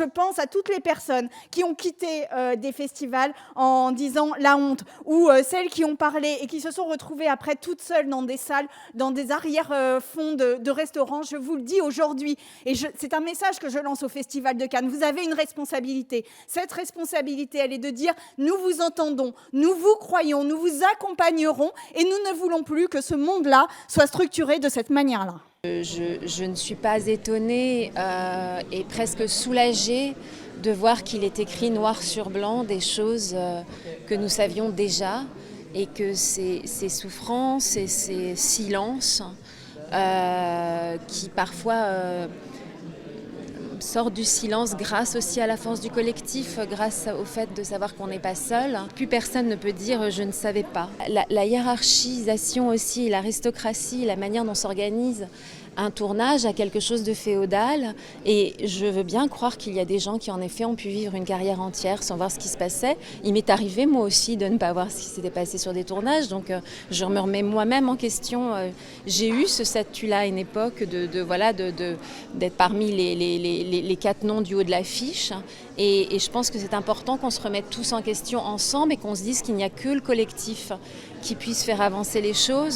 je pense à toutes les personnes qui ont quitté des festivals en disant la honte, ou celles qui ont parlé et qui se sont retrouvées après toutes seules dans des salles, dans des arrière-fonds de restaurants. Je vous le dis aujourd'hui, et c'est un message que je lance au Festival de Cannes. Vous avez une responsabilité. Cette responsabilité, elle est de dire nous vous entendons, nous vous croyons, nous vous accompagnerons, et nous ne voulons plus que ce monde-là soit structuré de cette manière-là. Je ne suis pas étonnée et presque soulagée de voir qu'il est écrit noir sur blanc des choses que nous savions déjà, et que ces souffrances et ces silences qui parfois sortent du silence grâce aussi à la force du collectif, grâce au fait de savoir qu'on n'est pas seul. Plus personne ne peut dire « je ne savais pas ». La hiérarchisation aussi, l'aristocratie, la manière dont s'organise un tournage a quelque chose de féodal, et je veux bien croire qu'il y a des gens qui en effet ont pu vivre une carrière entière sans voir ce qui se passait. Il m'est arrivé moi aussi de ne pas voir ce qui s'était passé sur des tournages, donc je me remets moi-même en question. J'ai eu ce statut-là à une époque d'être parmi les 4 noms du haut de l'affiche, et je pense que c'est important qu'on se remette tous en question ensemble et qu'on se dise qu'il n'y a que le collectif qui puisse faire avancer les choses.